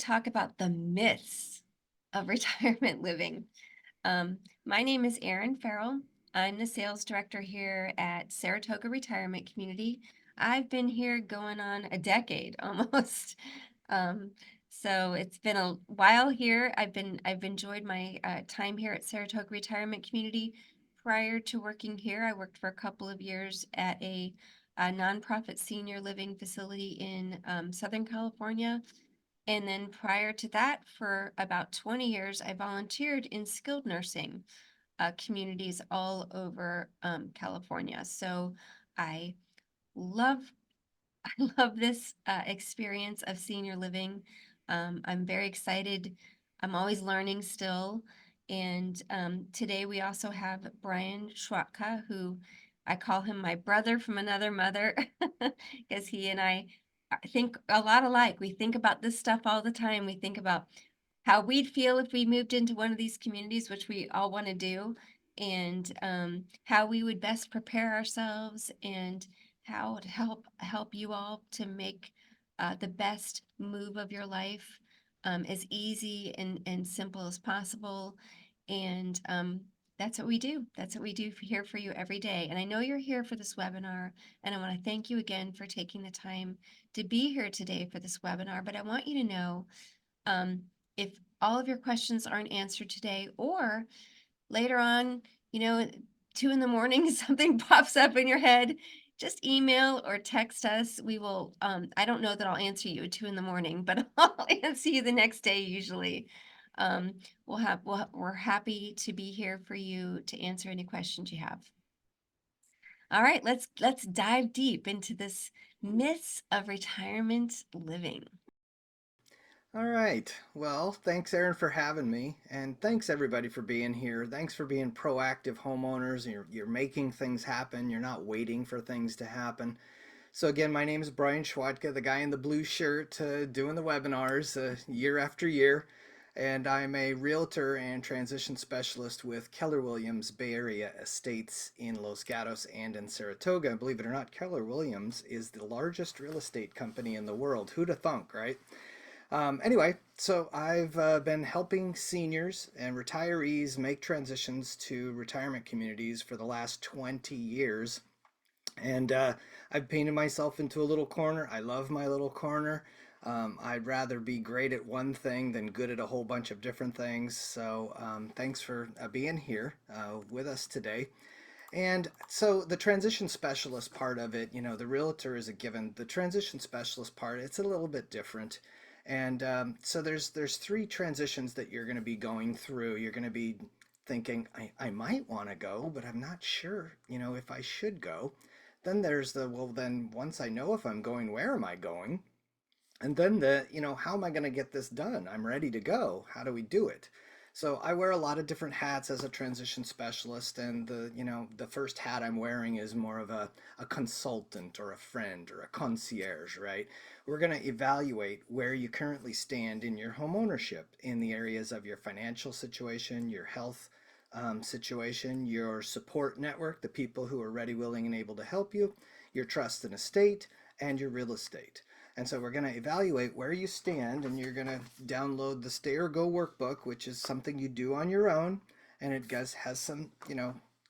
talk about the myths of retirement living. My name is Erin Farrell. I'm the sales director here at Saratoga Retirement Community. I've been here going on a decade almost. Um, so it's been a while here. I've enjoyed my time here at Saratoga Retirement Community. Prior to working here, I worked for a couple of years at a nonprofit senior living facility in Southern California. And then prior to that, for about 20 years, I volunteered in skilled nursing communities all over California. So I love I love this experience of senior living. I'm very excited. I'm always learning still. And today we also have Brian Schwatka, who I call him my brother from another mother, because he and I think a lot alike. We think about this stuff all the time. We think about how we'd feel if we moved into one of these communities, which we all want to do, and how we would best prepare ourselves and how to help you all to make the best move of your life as easy and simple as possible. And that's what we do. That's what we do here for you every day. And I know you're here for this webinar, and I want to thank you again for taking the time to be here today for this webinar. But I want you to know um, if all of your questions aren't answered today, or later on, you know, 2 in the morning, something pops up in your head, just email or text us. We will, I don't know that I'll answer you at 2 in the morning, but I'll answer you the next day usually. Um, we're happy to be here for you to answer any questions you have. All right, let's dive deep into this myths of retirement living. All right. Well, thanks, Erin, for having me. And thanks, everybody, for being here. Thanks for being proactive homeowners. You're making things happen. You're not waiting for things to happen. So, again, my name is Brian Schwatka, the guy in the blue shirt doing the webinars year after year. And I'm a realtor and transition specialist with Keller Williams Bay Area Estates in Los Gatos and in Saratoga. And believe it or not, Keller Williams is the largest real estate company in the world. Who'da thunk, right? Anyway, so I've been helping seniors and retirees make transitions to retirement communities for the last 20 years. And I've painted myself into a little corner. I love my little corner. I'd rather be great at one thing than good at a whole bunch of different things. So thanks for being here with us today. And so the transition specialist part of it, the realtor is a given. The transition specialist part, it's a little bit different. And so there's three transitions that you're going to be going through. You're going to be thinking, I might want to go, but I'm not sure, if I should go. Then there's well, then once I know if I'm going, where am I going? And then how am I going to get this done? I'm ready to go. How do we do it? So I wear a lot of different hats as a transition specialist, and the first hat I'm wearing is more of a consultant or a friend or a concierge, right? We're going to evaluate where you currently stand in your home ownership in the areas of your financial situation, your health situation, your support network, the people who are ready, willing, and able to help you, your trust and estate, and your real estate. And so we're going to evaluate where you stand, and you're going to download the Stay or Go workbook, which is something you do on your own, and it has some,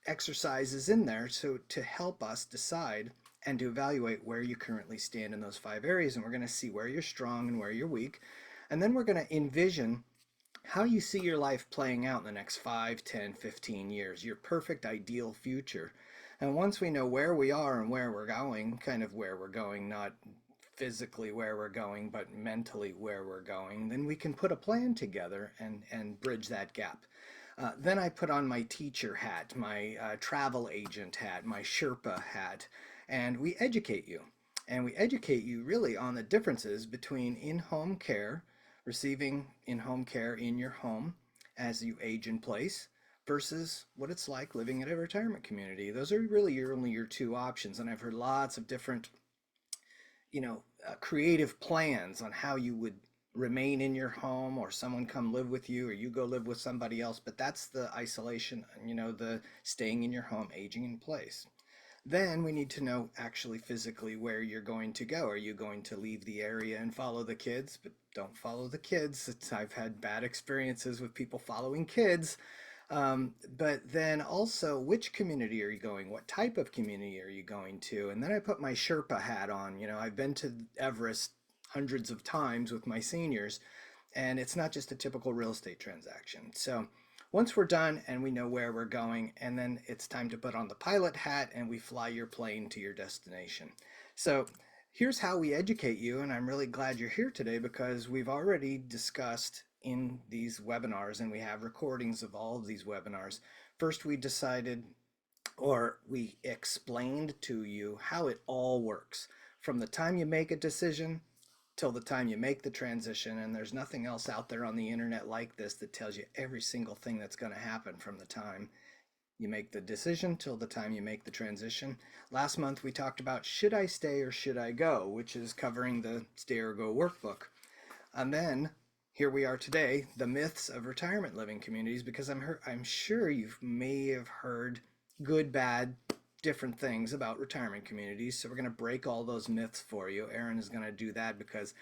exercises in there to help us decide and to evaluate where you currently stand in those 5 areas. And we're going to see where you're strong and where you're weak. And then we're going to envision how you see your life playing out in the next 5, 10, 15 years, your perfect ideal future. And once we know where we are and where we're going, kind of where we're going, not physically where we're going, but mentally where we're going, then we can put a plan together and bridge that gap. Then I put on my teacher hat, my travel agent hat, my Sherpa hat, and we educate you. And we educate you really on the differences between in-home care, receiving in-home care in your home as you age in place, versus what it's like living in a retirement community. Those are really only your two options. And I've heard lots of different creative plans on how you would remain in your home, or someone come live with you, or you go live with somebody else. But that's the isolation, the staying in your home, aging in place. Then we need to know actually physically where you're going to go. Are you going to leave the area and follow the kids, but don't follow the kids. I've had bad experiences with people following kids. But then also, which community are you going? What type of community are you going to? And then I put my Sherpa hat on. You know, I've been to Everest hundreds of times with my seniors, and it's not just a typical real estate transaction. So once we're done and we know where we're going, and then it's time to put on the pilot hat and we fly your plane to your destination. So here's how we educate you, and I'm really glad you're here today because we've already discussed in these webinars, and we have recordings of all of these webinars. First, we decided, or we explained to you how it all works from the time you make a decision till the time you make the transition. And there's nothing else out there on the internet like this that tells you every single thing that's going to happen from the time you make the decision till the time you make the transition. Last month we talked about should I stay or should I go, which is covering the Stay or Go workbook. And then here we are today, the myths of retirement living communities, because I'm sure you may have heard good, bad, different things about retirement communities. So we're going to break all those myths for you. Erin is going to do that because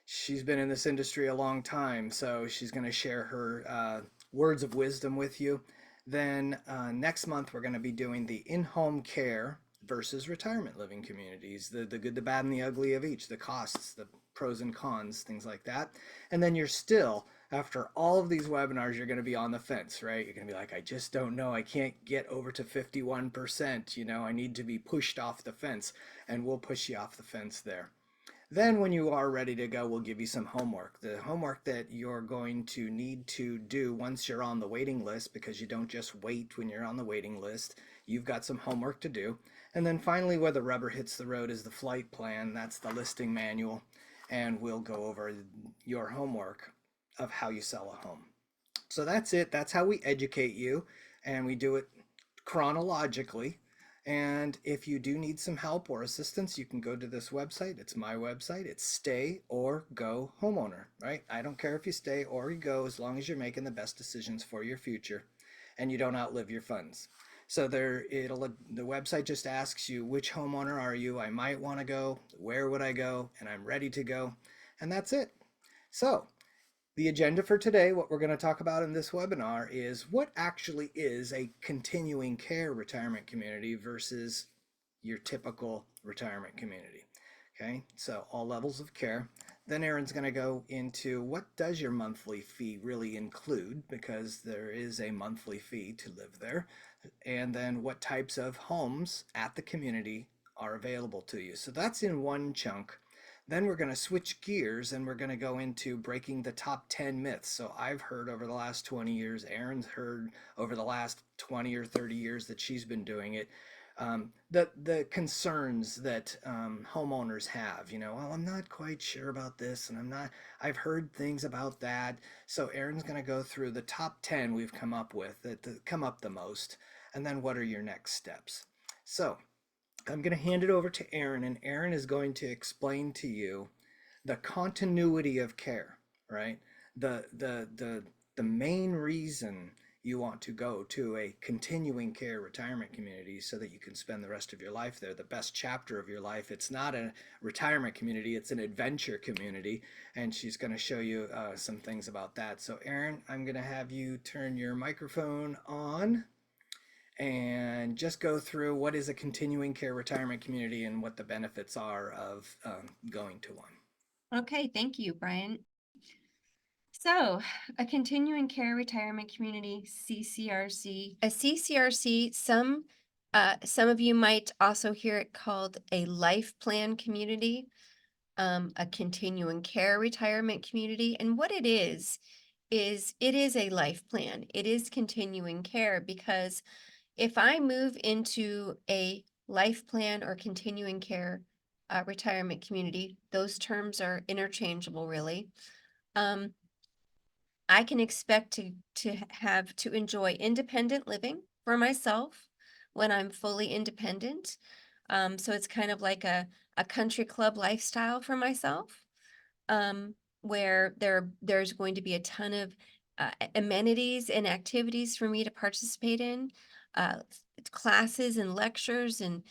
she's been in this industry a long time. So she's going to share her words of wisdom with you. Then next month, we're going to be doing the in-home care versus retirement living communities, the good, the bad, and the ugly of each, the costs, the pros and cons, things like that. And then you're still, after all of these webinars, you're going to be on the fence, right? You're going to be like, I just don't know. I can't get over to 51%. You know, I need to be pushed off the fence, and we'll push you off the fence there. Then when you are ready to go, we'll give you some homework. The homework that you're going to need to do once you're on the waiting list, because you don't just wait when you're on the waiting list. You've got some homework to do. And then finally, where the rubber hits the road is the flight plan. That's the listing manual. And we'll go over your homework of how you sell a home. So that's it. That's how we educate you. And we do it chronologically. And if you do need some help or assistance, you can go to this website. It's my website. It's Stay or Go Homeowner, right? I don't care if you stay or you go as long as you're making the best decisions for your future and you don't outlive your funds. So the website just asks you which homeowner are you? I might want to go, where would I go? And I'm ready to go. And that's it. So the agenda for today, what we're going to talk about in this webinar is what actually is a continuing care retirement community versus your typical retirement community. Okay, so all levels of care. Then Erin's going to go into what does your monthly fee really include, because there is a monthly fee to live there. And then what types of homes at the community are available to you. So that's in one chunk. Then we're going to switch gears and we're going to go into breaking the top 10 myths. So I've heard over the last 20 years, Erin's heard over the last 20 or 30 years that she's been doing it. The concerns that homeowners have, you know, well, I'm not quite sure about this and I've heard things about that. So Erin's going to go through the top 10 we've come up with that come up the most. And then what are your next steps? So I'm going to hand it over to Erin, and Erin is going to explain to you the continuity of care, right? The main reason you want to go to a continuing care retirement community so that you can spend the rest of your life there, the best chapter of your life. It's not a retirement community, it's an adventure community, and she's going to show you some things about that. So Erin, I'm going to have you turn your microphone on and just go through what is a continuing care retirement community and what the benefits are of going to one. Okay, thank you, Brian. So, a continuing care retirement community, CCRC. A CCRC, some of you might also hear it called a life plan community, a continuing care retirement community. And what it is it is a life plan. It is continuing care because if I move into a life plan or continuing care retirement community, those terms are interchangeable, really. Um, I can expect to enjoy independent living for myself when I'm fully independent. So it's kind of like a country club lifestyle for myself, where there's going to be a ton of amenities and activities for me to participate in, classes and lectures and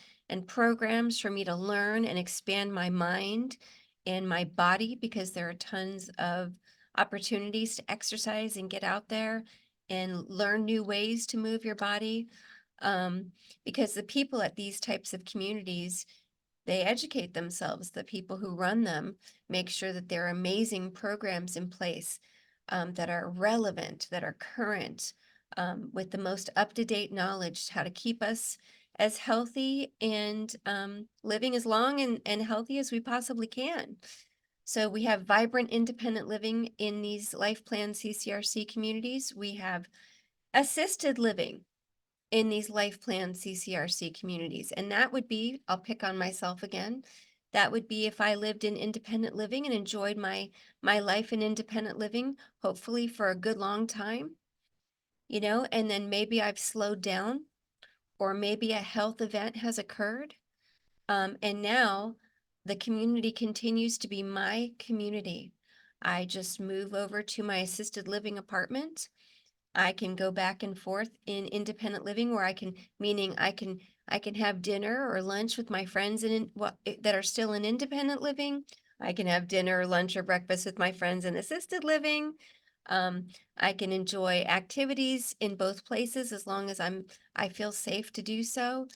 programs for me to learn and expand my mind and my body, because there are tons of opportunities to exercise and get out there and learn new ways to move your body. Um, because the people at these types of communities, they educate themselves. The people who run them make sure that there are amazing programs in place, that are relevant, that are current, with the most up-to-date knowledge, how to keep us as healthy and living as long and healthy as we possibly can. So we have vibrant independent living in these life plan CCRC communities. We have assisted living in these life plan CCRC communities. And that would be, I'll pick on myself again. That would be if I lived in independent living and enjoyed my life in independent living, hopefully for a good long time, and then maybe I've slowed down, or maybe a health event has occurred. And now the community continues to be my community. I just move over to my assisted living apartment. I can go back and forth in independent living, where meaning I can have dinner or lunch with my friends that are still in independent living. I can have dinner or lunch or breakfast with my friends in assisted living. Um, I can enjoy activities in both places as long as I feel safe to do so.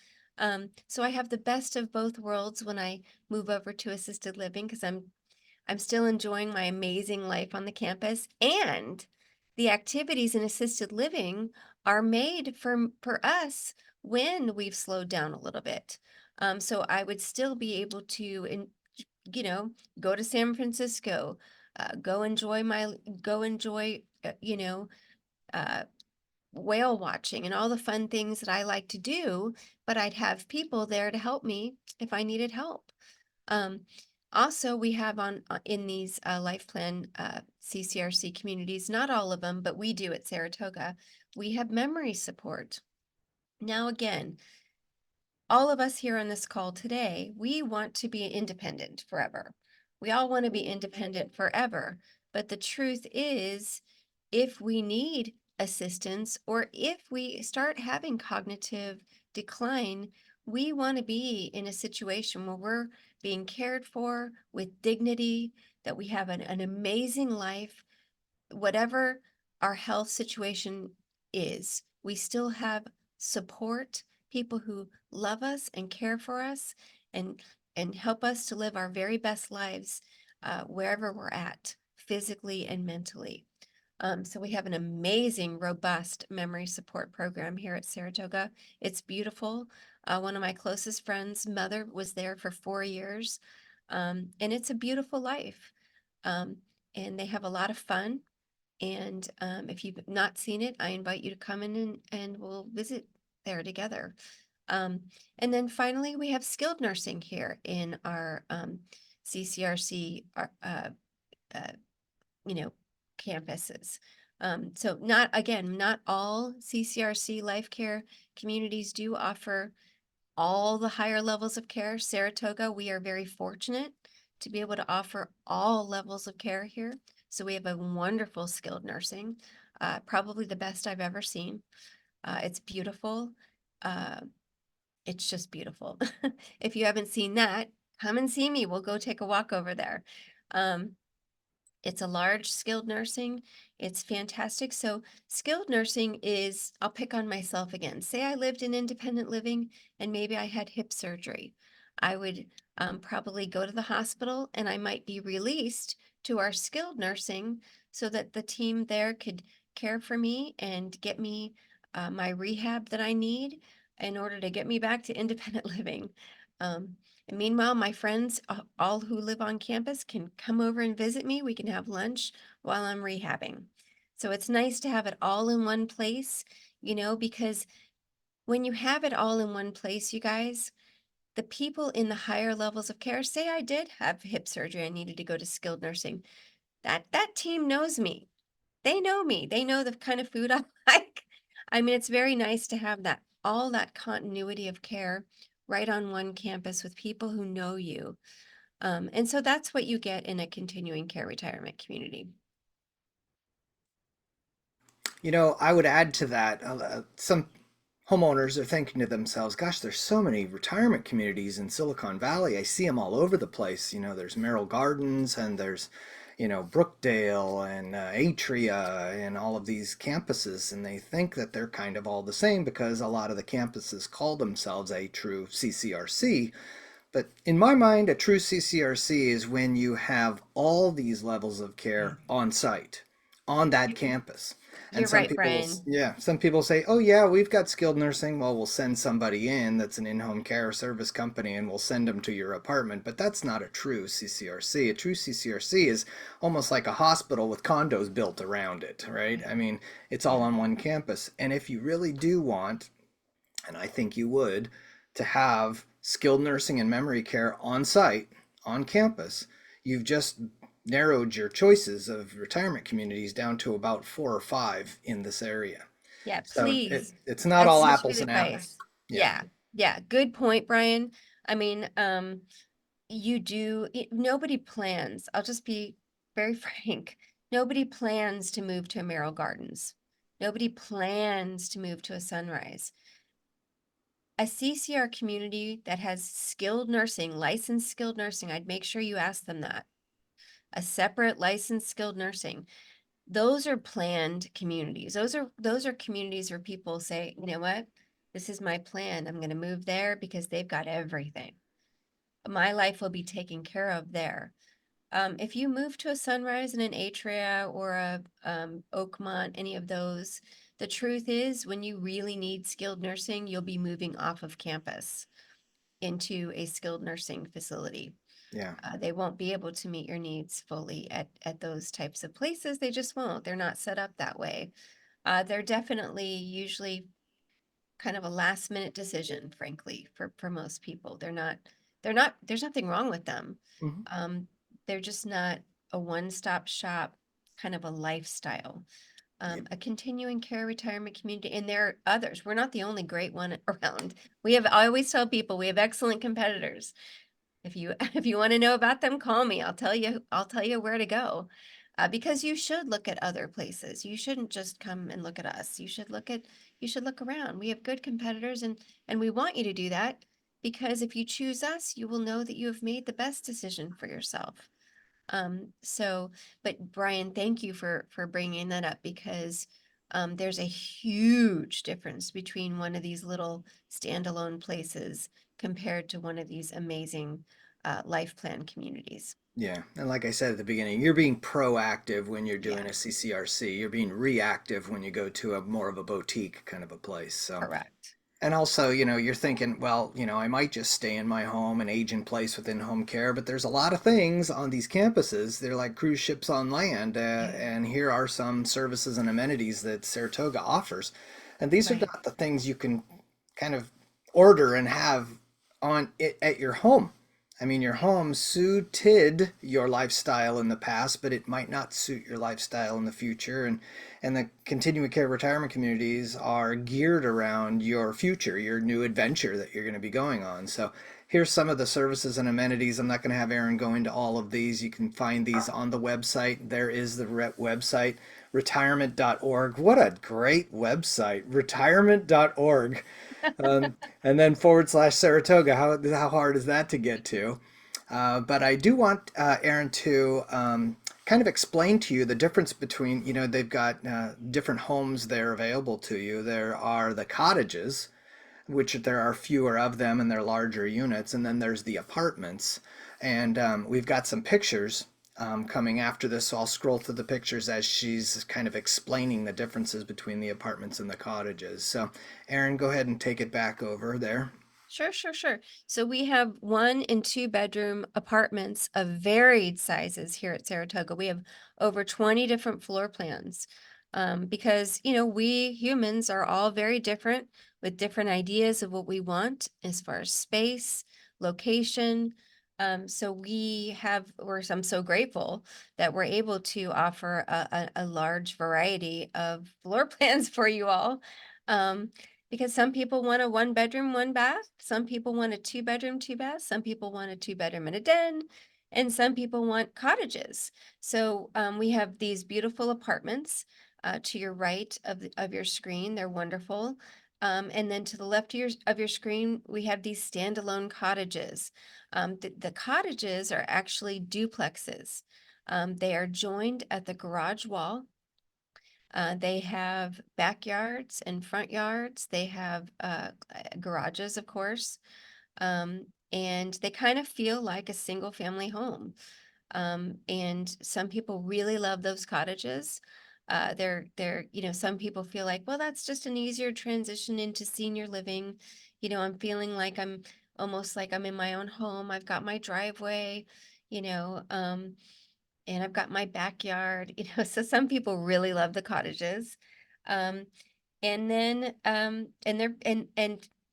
So I have the best of both worlds when I move over to assisted living, because I'm still enjoying my amazing life on the campus, and the activities in assisted living are made for us when we've slowed down a little bit. So I would still be able to, you know, go to San Francisco, go enjoy, uh, whale watching and all the fun things that I like to do, but I'd have people there to help me if I needed help. Um, Also, we have in these life plan CCRC communities, not all of them, but we do at Saratoga, we have memory support. Now, again, all of us here on this call today, we want to be independent forever. We all want to be independent forever. But the truth is, if we need assistance, or if we start having cognitive decline, we want to be in a situation where we're being cared for with dignity, that we have an amazing life, whatever our health situation is. We still have support, people who love us and care for us, and help us to live our very best lives, wherever we're at, physically and mentally. So we have an amazing, robust memory support program here at Saratoga. It's beautiful. One of my closest friends' mother was there for 4 years, and it's a beautiful life. Um, and they have a lot of fun. And if you've not seen it, I invite you to come in, and we'll visit there together. Um, and then finally, we have skilled nursing here in our CCRC, uh, you know, campuses. So not all CCRC life care communities do offer all the higher levels of care. Saratoga, we are very fortunate to be able to offer all levels of care here. So we have a wonderful skilled nursing, probably the best I've ever seen. It's beautiful. Uh, it's just beautiful. If you haven't seen that, come and see me. We'll go take a walk over there. Um, it's a large skilled nursing. It's fantastic. So skilled nursing is, I'll pick on myself again. Say I lived in independent living and maybe I had hip surgery. I would probably go to the hospital, and I might be released to our skilled nursing so that the team there could care for me and get me my rehab that I need in order to get me back to independent living. Um, and meanwhile, my friends, all who live on campus, can come over and visit me. We can have lunch while I'm rehabbing. So it's nice to have it all in one place, because when you have it all in one place, you guys, the people in the higher levels of care, say I did have hip surgery, I needed to go to skilled nursing. That team knows me. They know me. They know the kind of food I like. I mean, it's very nice to have all that continuity of care right on one campus with people who know you. And so that's what you get in a continuing care retirement community. I would add to that some homeowners are thinking to themselves, gosh, there's so many retirement communities in Silicon Valley. I see them all over the place. There's Merrill Gardens and there's, Brookdale and Atria and all of these campuses. And they think that they're kind of all the same because a lot of the campuses call themselves a true CCRC. But in my mind, a true CCRC is when you have all these levels of care on site, on that You- campus. And You're right, Brian. some people say, oh yeah, we've got skilled nursing. Well, we'll send somebody in that's an in-home care service company and we'll send them to your apartment. But that's not a true CCRC. A true CCRC is almost like a hospital with condos built around it, right? I mean, it's all Yeah. on one campus. And if you really do want, and I think you would, to have skilled nursing and memory care on site, on campus, you've just narrowed your choices of retirement communities down to about 4 or 5 in this area. Yeah, So please. it's not That's all such apples good and apples. advice. Yeah. Yeah. Yeah. Good point, Brian. I mean, nobody plans. I'll just be very frank. Nobody plans to move to a Merrill Gardens. Nobody plans to move to a Sunrise. A CCR community that has skilled nursing, licensed skilled nursing, I'd make sure you ask them that. A separate licensed skilled nursing. Those are planned communities. Those are communities where people say, you know what? This is my plan. I'm going to move there because they've got everything. My life will be taken care of there. If you move to a Sunrise and an Atria or a Oakmont, any of those, the truth is when you really need skilled nursing, you'll be moving off of campus into a skilled nursing facility. Yeah. They won't be able to meet your needs fully at those types of places. They just won't. They're not set up that way. They're definitely usually kind of a last minute decision, frankly, for most people. They're not, there's nothing wrong with them. Mhm. Um, they're just not a one-stop shop kind of a lifestyle. Yep. A continuing care retirement community, and there are others. We're not the only great one around. I always tell people we have excellent competitors. If you if you want to know about them, call me. I'll tell you where to go. Because you should look at other places. You shouldn't just come and look at us. You should look around. We have good competitors and we want you to do that because if you choose us, you will know that you have made the best decision for yourself. So, but Brian, thank you for bringing that up because there's a huge difference between one of these little standalone places compared to one of these amazing life plan communities. Yeah. And like I said at the beginning, you're being proactive when you're doing Yeah, a CCRC. You're being reactive when you go to a more of a boutique kind of a place. So correct. and also, you're thinking, well, I might just stay in my home and age in place within home care, but there's a lot of things on these campuses. They're like cruise ships on land, Yeah, and here are some services and amenities that Saratoga offers. And these are right. not the things you can kind of order and have on it at your home. I mean, your home suited your lifestyle in the past, but it might not suit your lifestyle in the future. And the continuing care retirement communities are geared around your future, your new adventure that you're going to be going on. So here's some of the services and amenities. I'm not going to have Erin go into all of these. You can find these on the website. There is the website, retirement.org. What a great website, retirement.org. And then / Saratoga. How hard is that to get to? But I do want Erin to kind of explain to you the difference between, they've got different homes there available to you. There are the cottages, which there are fewer of them and they're larger units, and then there's the apartments. And we've got some pictures coming after this, so I'll scroll through the pictures as she's kind of explaining the differences between the apartments and the cottages. So, Erin, go ahead and take it back over there. Sure, sure, sure. So we have 1 and 2 bedroom apartments of varied sizes here at Saratoga. We have over 20 different floor plans. Because, we humans are all very different with different ideas of what we want as far as space, location. So I'm so grateful that we're able to offer a large variety of floor plans for you all. Um, because some people want a 1 bedroom, 1 bath, some people want a 2 bedroom, 2 bath, some people want a 2 bedroom and a den, and some people want cottages. So we have these beautiful apartments to your right of your screen. They're wonderful. And then to the left of your screen, we have these standalone cottages. The cottages are actually duplexes. They are joined at the garage wall. They have backyards and front yards. They have garages, of course, and they kind of feel like a single family home. And some people really love those cottages. Some people feel like, well, that's just an easier transition into senior living. I'm feeling like I'm almost like I'm in my own home. I've got my driveway, you know, um, and I've got my backyard, so some people really love the cottages. Um, and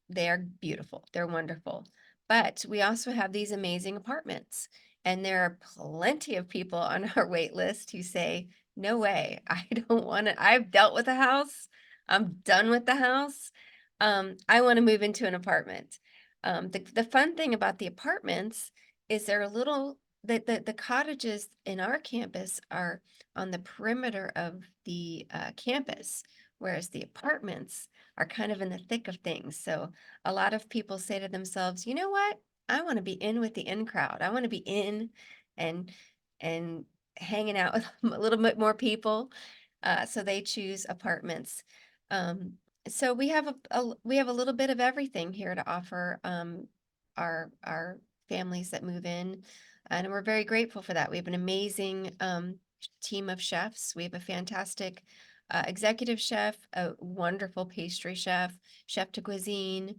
they're beautiful. They're wonderful. But we also have these amazing apartments. And there are plenty of people on our wait list who say, no way, I don't want to. I've dealt with a house. I'm done with the house. I want to move into an apartment. The fun thing about the apartments is they're a little, the cottages in our campus are on the perimeter of the campus, whereas the apartments are kind of in the thick of things. So a lot of people say to themselves, you know what? I want to be in with the in crowd. I want to be in and and hanging out with a little bit more people. So they choose apartments. Um, so we have a little bit of everything here to offer our families that move in, and we're very grateful for that. We have an amazing team of chefs. We have a fantastic executive chef, a wonderful pastry chef, chef de cuisine.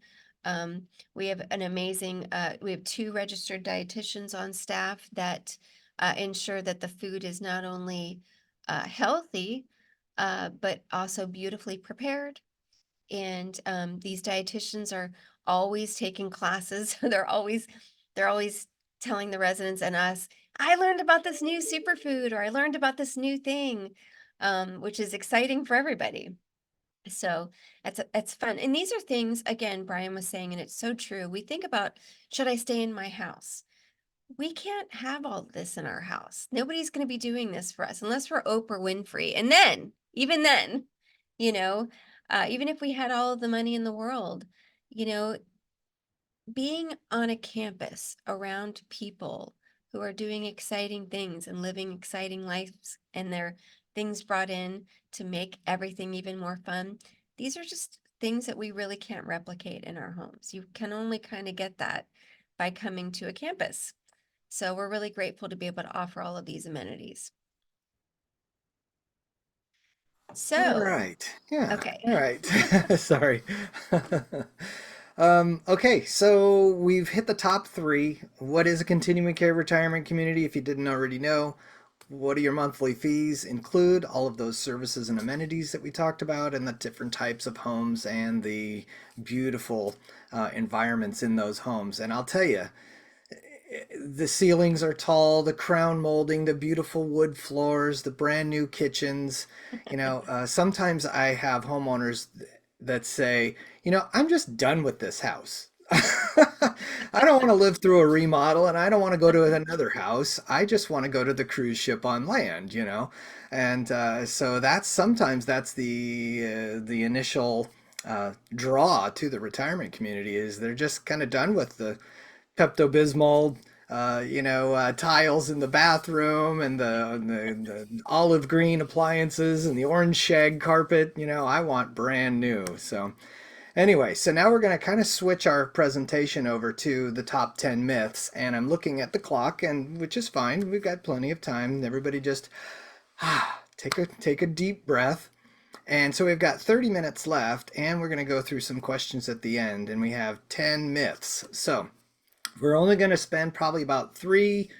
Um, we have an amazing, we have two registered dietitians on staff that ensure that the food is not only healthy, but also beautifully prepared. And these dietitians are always taking classes. They're always telling the residents and us, I learned about this new superfood, or I learned about this new thing, which is exciting for everybody. So it's fun. And these are things, again, Brian was saying, and it's so true. We think about, should I stay in my house? We can't have all this in our house. Nobody's going to be doing this for us unless we're Oprah Winfrey. And then, even then, you know, even if we had all of the money in the world, you know, being on a campus around people who are doing exciting things and living exciting lives, and their things brought in to make everything even more fun. These are just things that we really can't replicate in our homes. You can only kind of get that by coming to a campus. So we're really grateful to be able to offer all of these amenities. All So, right. Yeah. okay. All right. Sorry. Okay, so we've hit the top three. What is a continuing care retirement community? If you didn't already know, what do your monthly fees include? All of those services and amenities that we talked about, and the different types of homes and the beautiful environments in those homes. And I'll tell you, the ceilings are tall, the crown molding, the beautiful wood floors, the brand new kitchens. Sometimes I have homeowners that say, I'm just done with this house. I don't want to live through a remodel and I don't want to go to another house. I just want to go to the cruise ship on land. And so sometimes that's the initial draw to the retirement community is they're just kind of done with the Pepto-Bismol, tiles in the bathroom and the olive green appliances and the orange shag carpet. I want brand new. So anyway, so now we're going to kind of switch our presentation over to the top 10 myths. And I'm looking at the clock, and which is fine. We've got plenty of time. Everybody just take a deep breath. And so we've got 30 minutes left, and we're going to go through some questions at the end. And we have 10 myths. So we're only going to spend probably about three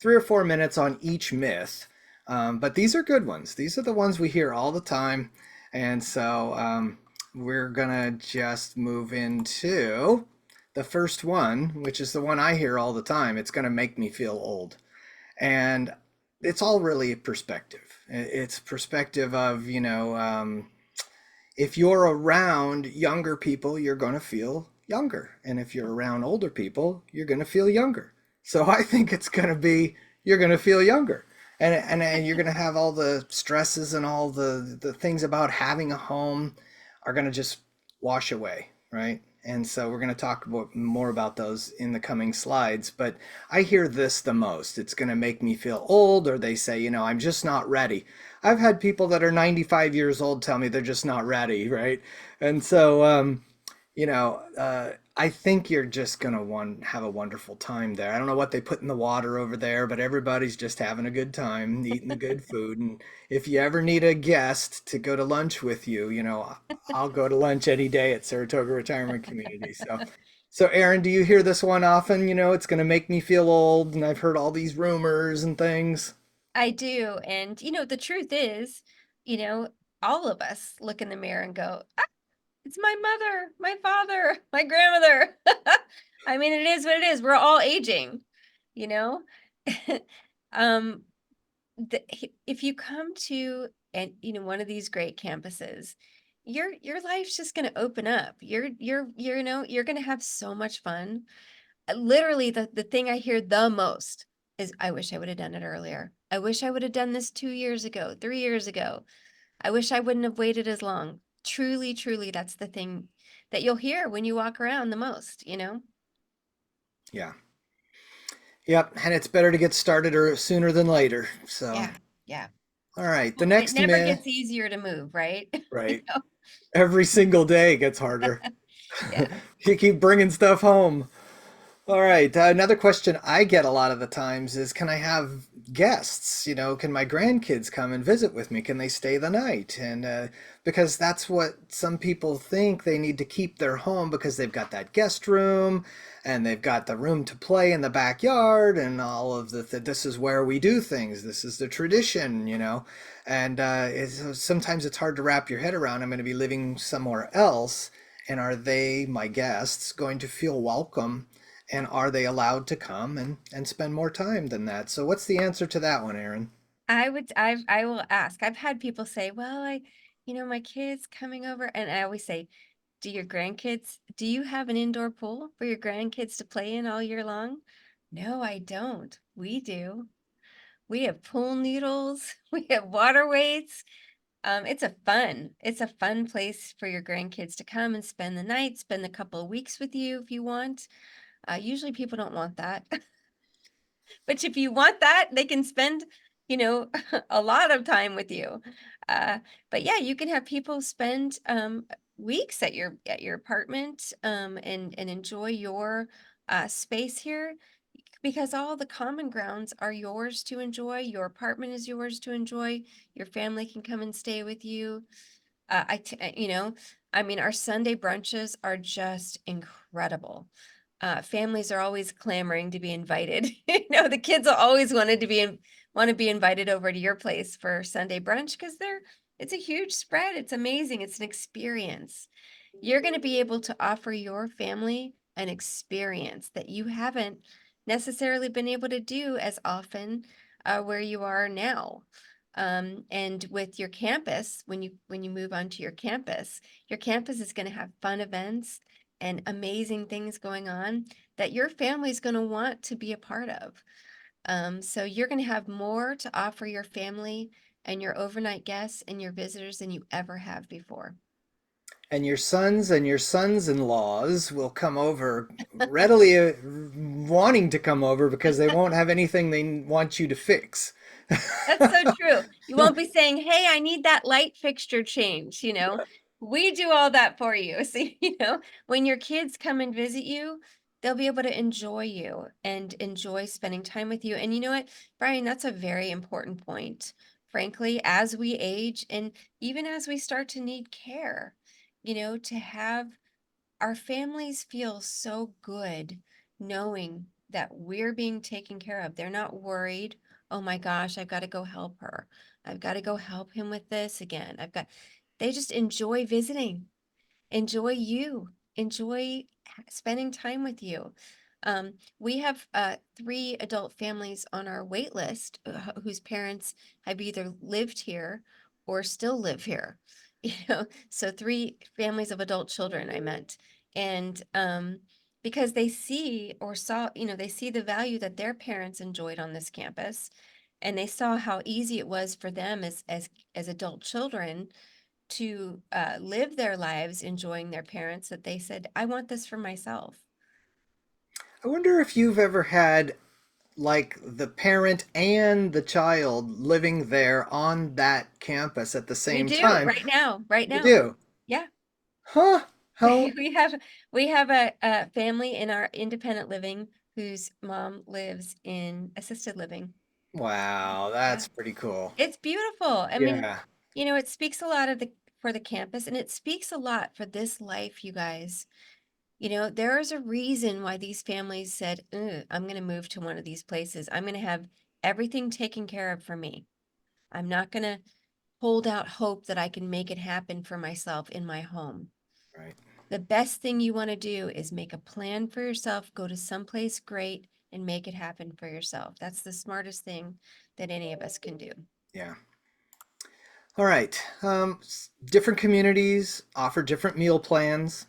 or 4 minutes on each myth, but these are good ones. These are the ones we hear all the time, and so we're gonna just move into the first one, which is the one I hear all the time. It's gonna make me feel old, and it's all really perspective. It's perspective of if you're around younger people, you're going to feel younger. And if you're around older people, you're going to feel younger. So I think it's going to be, you're going to feel younger. And you're going to have all the stresses and all the things about having a home are going to just wash away, right? And so we're going to talk more about those in the coming slides. But I hear this the most. It's going to make me feel old, or they say, I'm just not ready. I've had people that are 95 years old tell me they're just not ready, right? And so, I think you're just gonna have a wonderful time there. I don't know what they put in the water over there, but everybody's just having a good time, eating the good food. And if you ever need a guest to go to lunch with you, I'll go to lunch any day at Saratoga Retirement Community. So Erin, do you hear this one often? It's gonna make me feel old, and I've heard all these rumors and things. I do. And, the truth is, you know, all of us look in the mirror and go, ah, it's my mother, my father, my grandmother. I mean, it is what it is. We're all aging, you know? um, if you come to one of these great campuses, your life's just going to open up. You're going to have so much fun. Literally, the thing I hear the most is, I wish I would have done it earlier. I wish I would have done this 2 years ago, 3 years ago. I wish I wouldn't have waited as long. Truly, truly, that's the thing that you'll hear when you walk around the most. Yeah. Yep, and it's better to get started or sooner than later. So, Yeah, yeah. all right, the And it next never myth, gets easier to move, right? You right? know? Every single day gets harder. Yeah. You keep bringing stuff home. All right. Another question I get a lot of the times is, can I have guests? Can my grandkids come and visit with me? Can they stay the night? And because that's what some people think, they need to keep their home because they've got that guest room and they've got the room to play in the backyard and all of this is where we do things. This is the tradition. And sometimes it's hard to wrap your head around. I'm going to be living somewhere else. And are they, my guests, going to feel welcome? And are they allowed to come and spend more time than that? So what's the answer to that one, Erin? I will ask. I've had people say, well, my kids coming over, and I always say, do you have an indoor pool for your grandkids to play in all year long? No, I don't. We do. We have pool noodles, we have water weights. It's a fun place for your grandkids to come and spend the night, spend a couple of weeks with you if you want. Usually people don't want that. But if you want that, they can spend, a lot of time with you. Uh, but yeah, you can have people spend weeks at your apartment, and enjoy your space here, because all the common grounds are yours to enjoy. Your apartment is yours to enjoy. Your family can come and stay with you. I mean, our Sunday brunches are just incredible. Families are always clamoring to be invited. The kids will always want to be invited over to your place for Sunday brunch, because it's a huge spread. It's amazing. It's an experience. You're going to be able to offer your family an experience that you haven't necessarily been able to do as often where you are now. And with your campus, when you move onto your campus is going to have fun events and amazing things going on that your family's going to want to be a part of. So you're going to have more to offer your family and your overnight guests and your visitors than you ever have before. And your sons-in-laws will come over readily, wanting to come over because they won't have anything they want you to fix. That's so true. You won't be saying, "Hey, I need that light fixture change." We do all that for you. So, when your kids come and visit you, they'll be able to enjoy you and enjoy spending time with you. And you know what, Brian, that's a very important point. Frankly, as we age and even as we start to need care, to have our families feel so good knowing that we're being taken care of. They're not worried, oh my gosh, I've got to go help her. I've got to go help him with this again. They just enjoy visiting, enjoy you, enjoy spending time with you. We have 3 adult families on our wait list whose parents have either lived here or still live here. So 3 families of adult children, I meant. And because they see or saw, they see the value that their parents enjoyed on this campus, and they saw how easy it was for them as adult children to live their lives enjoying their parents that they said, I want this for myself. I wonder if you've ever had like the parent and the child living there on that campus at the We same do time. right now, right You now. do? Yeah. Huh? How? We have a family in our independent living whose mom lives in assisted living. Wow, Yeah. that's pretty cool. It's beautiful. I mean, Yeah, it speaks a lot of the for the campus, and it speaks a lot for this life, you guys. There is a reason why these families said, "Ugh, I'm going to move to one of these places. I'm going to have everything taken care of for me. I'm not going to hold out hope that I can make it happen for myself in my home." right. The best thing you want to do is make a plan for yourself, go to someplace great, and make it happen for yourself. That's the smartest thing that any of us can do. Yeah. All right. Different communities offer different meal plans.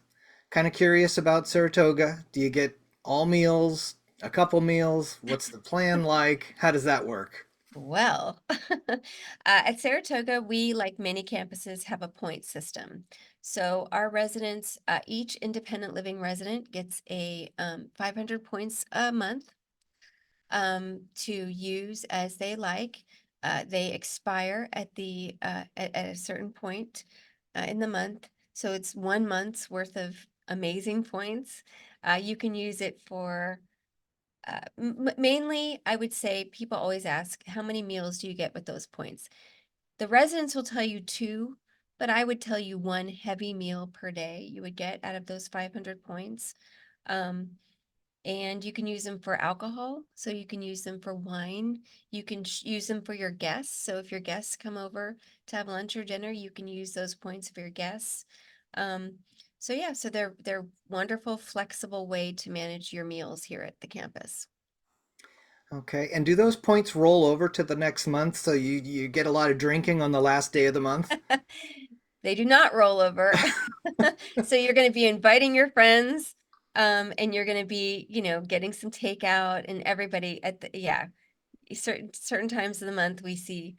Kind of curious about Saratoga. Do you get all meals, a couple meals? What's the plan like? How does that work? Well, at Saratoga, we, like many campuses, have a point system. So our residents, each independent living resident gets a 500 points a month to use as they like. They expire at a certain point in the month, so it's 1 month's worth of amazing points. You can use it for mainly, I would say people always ask, how many meals do you get with those points? The residents will tell you two, but I would tell you one heavy meal per day you would get out of those 500 points. Um, and you can use them for alcohol, so you can use them for wine. You can use them for your guests. So if your guests come over to have lunch or dinner, you can use those points for your guests. Um, so yeah, so they're wonderful, flexible way to manage your meals here at the campus. Okay. And do those points roll over to the next month so you get a lot of drinking on the last day of the month? They do not roll over. So you're going to be inviting your friends, and you're going to be, getting some takeout, and everybody yeah, certain times of the month we see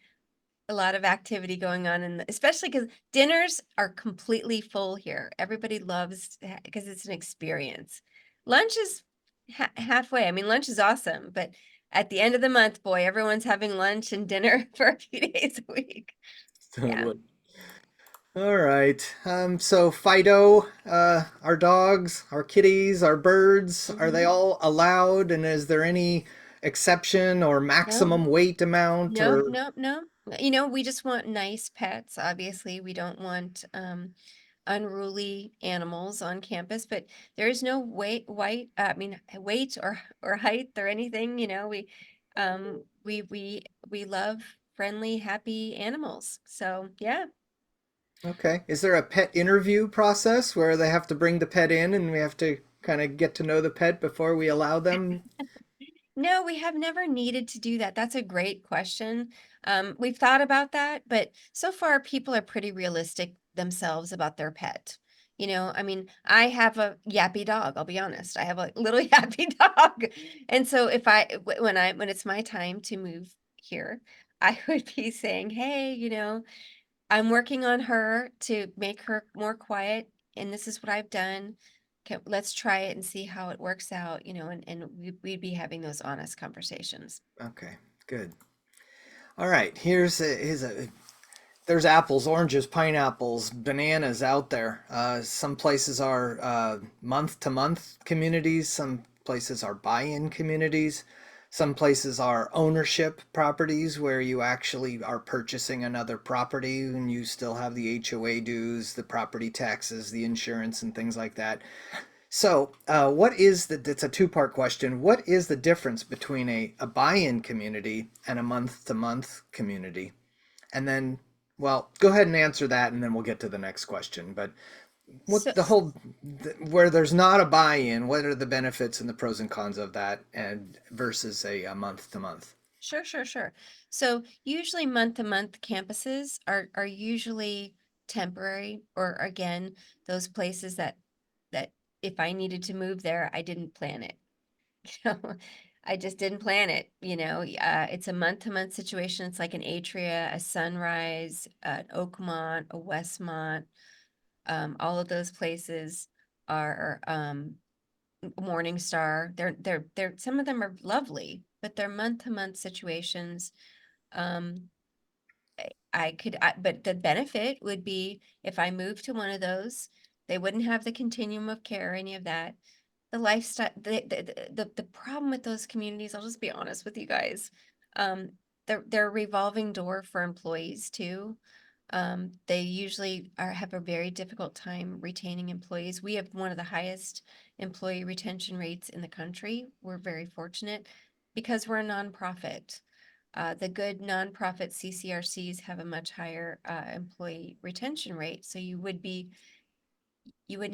a lot of activity going on, especially because dinners are completely full here. Everybody loves because it's an experience. Lunch is halfway. I mean, lunch is awesome, but at the end of the month, boy, everyone's having lunch and dinner for a few days a week. Yeah. Totally. All right. So Fido, our dogs, our kitties, our birds, are they hmm all allowed? And is there any exception or No, maximum weight amount no, or no, no. We just want nice pets. Obviously, we don't want unruly animals on campus, but there is no weight or height or anything. We love friendly, happy animals. So yeah. okay. Is there a pet interview process where they have to bring the pet in and we have to kind of get to know the pet before we allow them? No, we have never needed to do that. That's a great question. We've thought about that, but so far people are pretty realistic themselves about their pet. I mean, I have a yappy dog, I'll be honest. I have a little yappy dog. And so if when it's my time to move here, I would be saying, "Hey, I'm working on her to make her more quiet, and this is what I've done. Let's try it and see how it works out," and we'd be having those honest conversations. Okay, good. All right, here's a there's apples, oranges, pineapples, bananas out there. Some places are month to month communities. Some places are buy-in communities. Some places are ownership properties where you actually are purchasing another property and you still have the HOA dues, the property taxes, the insurance, and things like that. So, it's a two-part question. What is the difference between a buy-in community and a month-to-month community? And then, well, go ahead and answer that, and then we'll get to the next question. But So, where there's not a buy-in, what are the benefits and the pros and cons of that, and versus a month to month? sure, sure, sure. So usually month to month campuses are usually temporary, or again, those places that if I needed to move there, I didn't plan it. You know, I just didn't plan it, it's a month-to-month situation. It's like an Atria, a Sunrise, an Oakmont, a Westmont. All of those places are Morningstar. They're some of them are lovely, but they're month-to-month situations. Um, but the benefit would be if I moved to one of those, they wouldn't have the continuum of care, any of that. The lifestyle, the problem with those communities, I'll just be honest with you guys. Um, they're a revolving door for employees too. They usually have a very difficult time retaining employees. We have one of the highest employee retention rates in the country. We're very fortunate because we're a nonprofit. The good nonprofit CCRCs have a much higher employee retention rate. So you wouldn't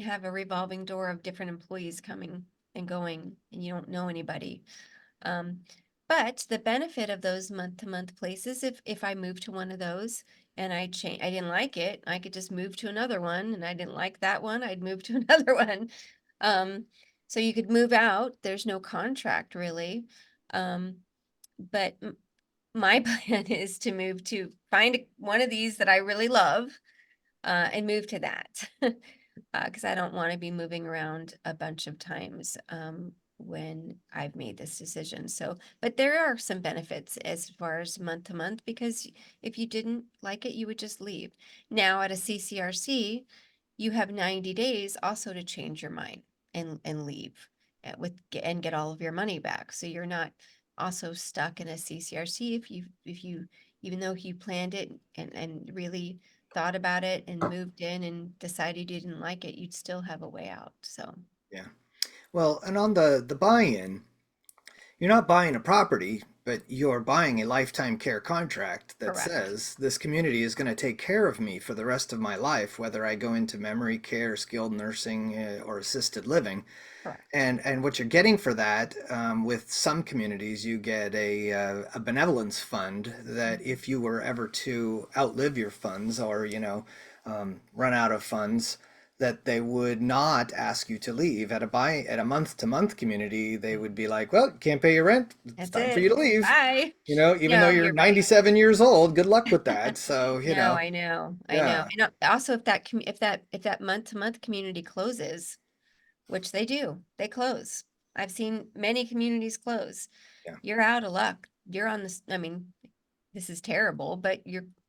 have a revolving door of different employees coming and going, and you don't know anybody. Um, but the benefit of those month-to-month places, if I moved to one of those and I didn't like it, I could just move to another one, and I didn't like that one, I'd move to another one. Um, so you could move out. There's no contract really. Um, but my plan is to move to find one of these that I really love, and move to that. Because I don't want to be moving around a bunch of times when I've made this decision. So, but there are some benefits as far as month to month, because if you didn't like it, you would just leave. Now at a CCRC, you have 90 days also to change your mind and leave and get all of your money back. So you're not also stuck in a CCRC if you even though you planned it and really thought about it and moved in and decided you didn't like it, you'd still have a way out. So, Yeah. Well, and on the buy-in, you're not buying a property, but you're buying a lifetime care contract that correct. says this community is going to take care of me for the rest of my life, whether I go into memory care, skilled nursing, or assisted living. Correct. And what you're getting for that, with some communities, you get a benevolence fund that Mhm. if you were ever to outlive your funds or run out of funds, that they would not ask you to leave. At a month to month community, they would be like, well, you can't pay your rent. It's That's time for it. you to leave. Bye. Even though No, you're you're right. 97 years old, good luck with that. So, No, I know. I know. yeah, And also if that month to month community closes, which they do, they close. I've seen many communities close. yeah. You're out of luck. You're on this, I mean, this is terrible, but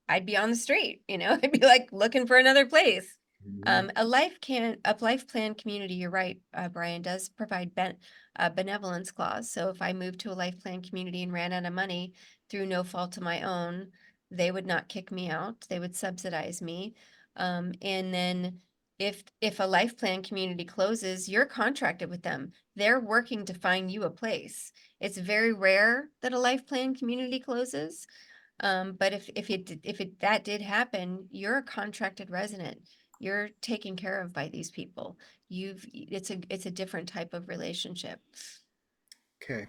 I'd be on the street, I'd be like looking for another place. Mhm. A life plan community, you're right, Brian, does provide a benevolence clause. So if I moved to a life plan community and ran out of money through no fault of my own, they would not kick me out. They would subsidize me. And then if a life plan community closes, you're contracted with them. They're working to find you a place. It's very rare that a life plan community closes. But if that did happen, you're a contracted resident. You're taken care of by these people. It's a different type of relationship. Okay.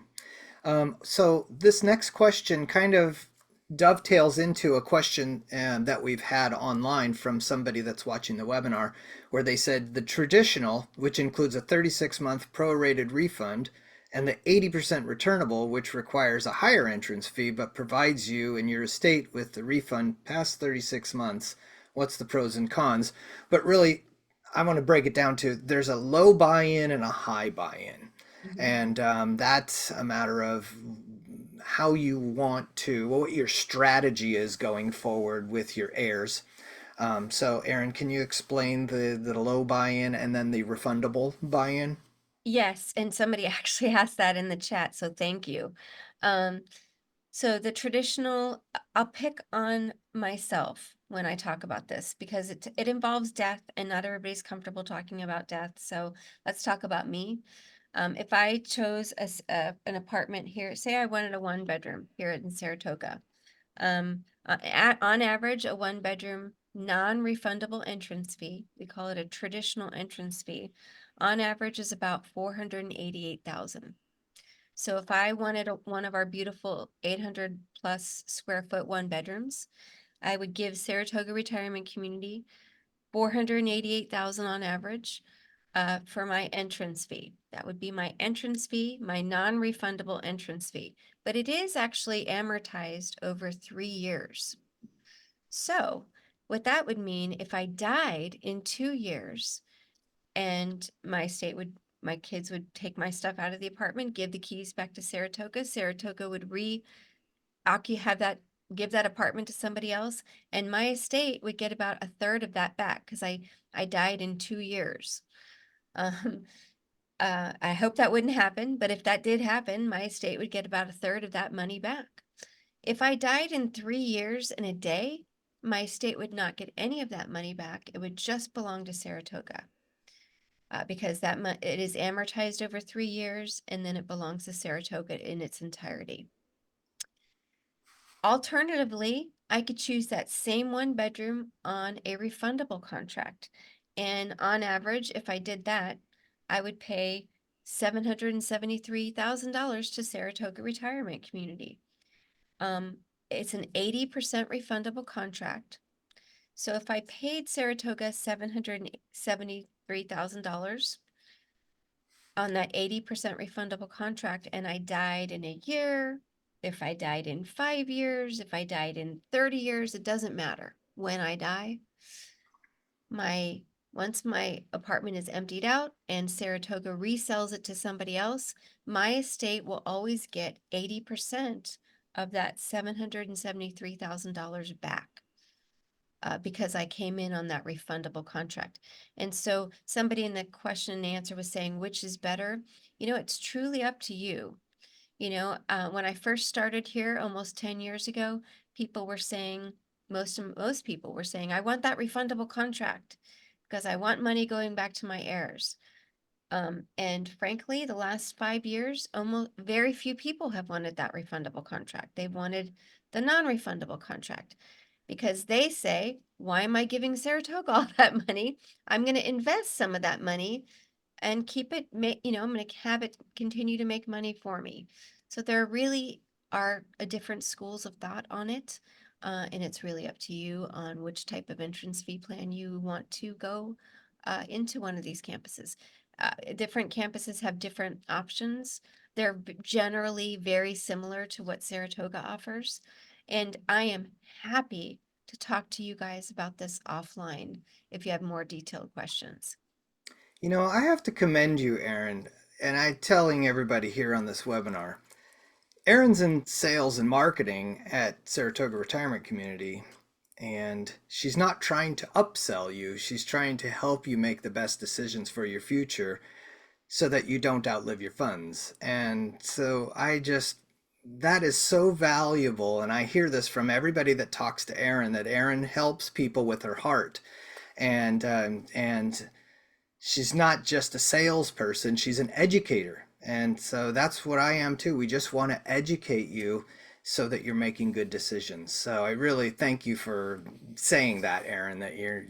So this next question kind of dovetails into a question that we've had online from somebody that's watching the webinar, where they said the traditional, which includes a 36-month prorated refund, and the 80% returnable, which requires a higher entrance fee but provides you and your estate with the refund past 36 months. What's the pros and cons? But really, I want to break it down to there's a low buy-in and a high buy-in. Mhm. And that's a matter of how you want to, what your strategy is going forward with your heirs. So, Erin, can you explain the low buy-in and then the refundable buy-in? Yes, and somebody actually asked that in the chat, so thank you. Um, so the traditional, I'll pick on myself when I talk about this because it involves death, and not everybody's comfortable talking about death. So let's talk about me. If I chose an apartment here, say I wanted a one bedroom here in Saratoga, on average, a one bedroom non-refundable entrance fee, we call it a traditional entrance fee, on average is about 488,000. So if I wanted one of our beautiful 800 plus square foot one bedrooms, I would give Saratoga Retirement Community 488,000 on average. for my entrance fee. That would be my entrance fee, my non-refundable entrance fee. But it is actually amortized over 3 years. So what that would mean, if I died in 2 years and my kids would take my stuff out of the apartment, give the keys back to Saratoga. Saratoga would have that, give that apartment to somebody else, and my estate would get about a third of that back because I died in 2 years. Um, I hope that wouldn't happen, but if that did happen, my estate would get about a third of that money back. If I died in 3 years and a day, my estate would not get any of that money back. It would just belong to Saratoga. Because it is amortized over 3 years, and then it belongs to Saratoga in its entirety. Alternatively, I could choose that same one bedroom on a refundable contract. And on average, if I did that, I would pay $773,000 to Saratoga Retirement Community. It's an 80% refundable contract. So if I paid Saratoga $773,000 on that 80% refundable contract and I died in a year, if I died in 5 years, if I died in 30 years, it doesn't matter. When I die, once my apartment is emptied out and Saratoga resells it to somebody else, my estate will always get 80% of that $773,000 back. Because I came in on that refundable contract. And so somebody in the question and answer was saying, which is better? It's truly up to you. When I first started here almost 10 years ago, people were saying, most people were saying, I want that refundable contract because I want money going back to my heirs. And frankly, the last 5 years, almost very few people have wanted that refundable contract. They've wanted the non-refundable contract because they say, why am I giving Saratoga all that money? I'm going to invest some of that money and keep it, I'm going to have it continue to make money for me. So there really are different schools of thought on it. And it's really up to you on which type of entrance fee plan you want to go into one of these campuses. Different campuses have different options. They're generally very similar to what Saratoga offers. And I am happy to talk to you guys about this offline if you have more detailed questions. I have to commend you, Erin, and I'm telling everybody here on this webinar. Erin's in sales and marketing at Saratoga Retirement Community, and she's not trying to upsell you. She's trying to help you make the best decisions for your future so that you don't outlive your funds. And so that is so valuable. And I hear this from everybody that talks to Erin, that Erin helps people with her heart. And she's not just a salesperson, she's an educator. And so that's what I am too. We just want to educate you so that you're making good decisions. So I really thank you for saying that, Erin, that you're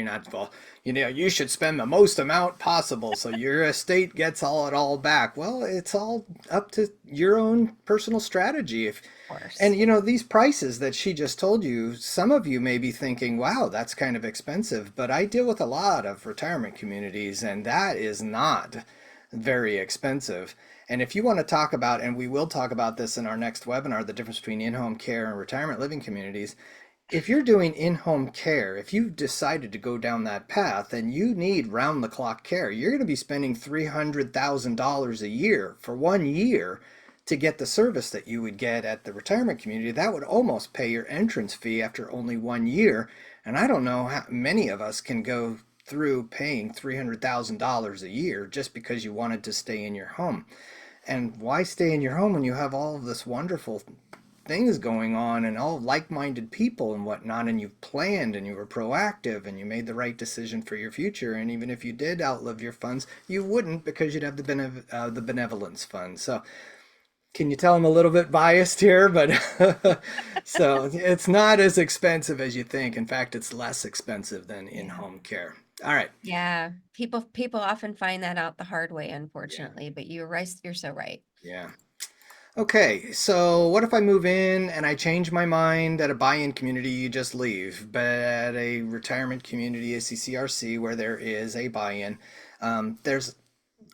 not, well, you should spend the most amount possible so your estate gets it all back. Well, it's all up to your own personal strategy. If Course. and these prices that she just told you, some of you may be thinking, wow, that's kind of expensive. But I deal with a lot of retirement communities, and that is not very expensive. And if you want to talk about, and we will talk about this in our next webinar, the difference between in-home care and retirement living communities, if you're doing in-home care, if you've decided to go down that path and you need round-the-clock care, you're going to be spending $300,000 a year for 1 year to get the service that you would get at the retirement community. That would almost pay your entrance fee after only 1 year. And I don't know how many of us can go through paying $300,000 a year just because you wanted to stay in your home. And why stay in your home when you have all of this wonderful things going on and all like-minded people and whatnot, and you've planned and you were proactive and you made the right decision for your future? And even if you did outlive your funds, you wouldn't, because you'd have the benevolence fund. So can you tell I'm a little bit biased here, but so it's not as expensive as you think. In fact, it's less expensive than Yeah. in-home care. All right. Yeah. People often find that out the hard way, Yeah. unfortunately, but you're right, you're so right. Yeah. Okay, so what if I move in and I change my mind? At a buy-in community, you just leave. But at a retirement community, a CCRC, where there is a buy-in, There's,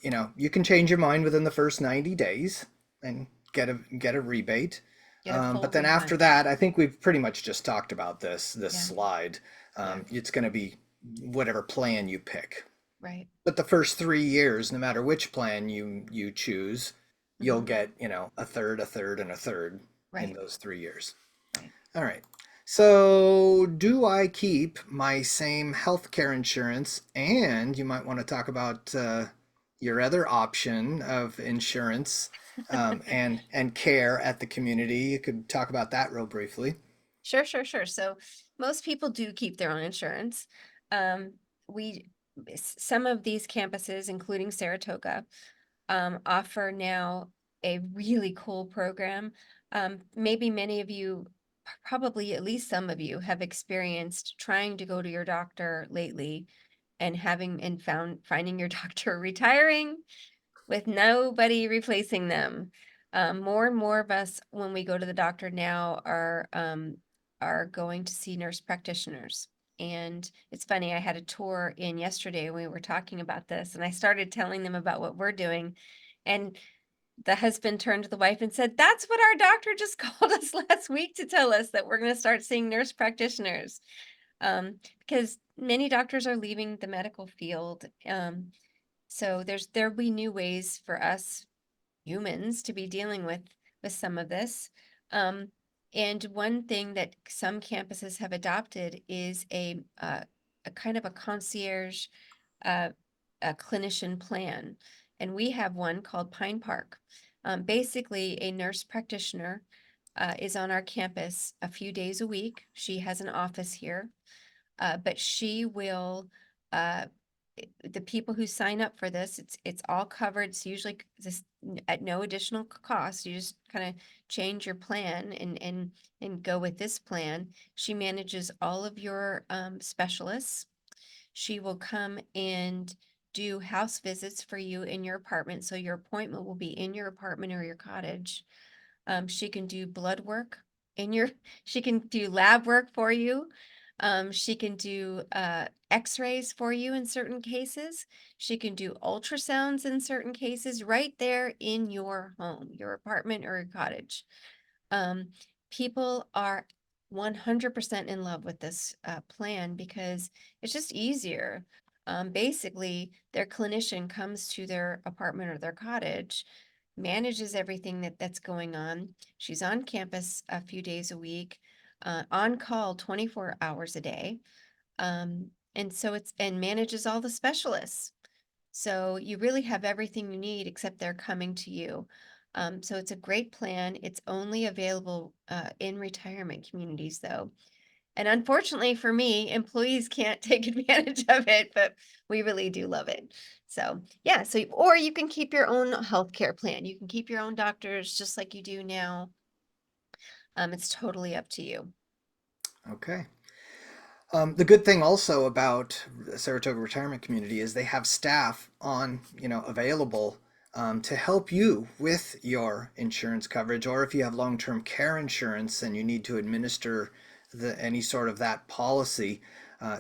you can change your mind within the first 90 days and get a rebate. Get a full But then after refund. that, I think we've pretty much just talked about this Yeah. slide. Yeah. It's going to be whatever plan you pick. Right. But the first 3 years, no matter which plan you choose, you'll Hmm. get, a third, a third, and a third in Right. those 3 years. Right. All right. So, do I keep my same healthcare insurance? And you might want to talk about your other option of insurance and care at the community. You could talk about that real briefly. Sure, sure, sure. So most people do keep their own insurance. Um, we some of these campuses, including Saratoga, offer now a really cool program. Maybe many of you, probably at least some of you, have experienced trying to go to your doctor lately and finding your doctor retiring with nobody replacing them. More and more of us, when we go to the doctor now, are going to see nurse practitioners. And it's funny, I had a tour in yesterday and we were talking about this, and I started telling them about what we're doing. And the husband turned to the wife and said, "That's what our doctor just called us last week to tell us that we're going to start seeing nurse practitioners." Because many doctors are leaving the medical field. So there'll be new ways for us humans to be dealing with some of this. Um, and one thing that some campuses have adopted is a kind of a concierge, uh, a clinician plan, and we have one called Pine Park. Basically, a nurse practitioner is on our campus a few days a week. She has an office here, but she will uh, the people who sign up for this, it's all covered. It's usually this at no additional cost. You just kind of change your plan and go with this plan. She manages all of your specialists. She will come and do house visits for you in your apartment, so your appointment will be in your apartment or your cottage. She can do blood work in your, she can do lab work for you. She can do x-rays for you in certain cases. She can do ultrasounds in certain cases right there in your home, your apartment or your cottage. Um, People are 100% in love with this plan because it's just easier. Basically, their clinician comes to their apartment or their cottage, manages everything that's going on. She's on campus a few days a week, on call 24 hours a day. And so and manages all the specialists. So you really have everything you need except they're coming to you. So it's a great plan. It's only available in retirement communities, though. And unfortunately for me, employees can't take advantage of it, but we really do love it. So yeah, or you can keep your own healthcare plan. You can keep your own doctors just like you do now. It's totally up to you. Okay. The good thing also about the Saratoga Retirement Community is they have staff on, available to help you with your insurance coverage, or if you have long-term care insurance and you need to administer any sort of that policy.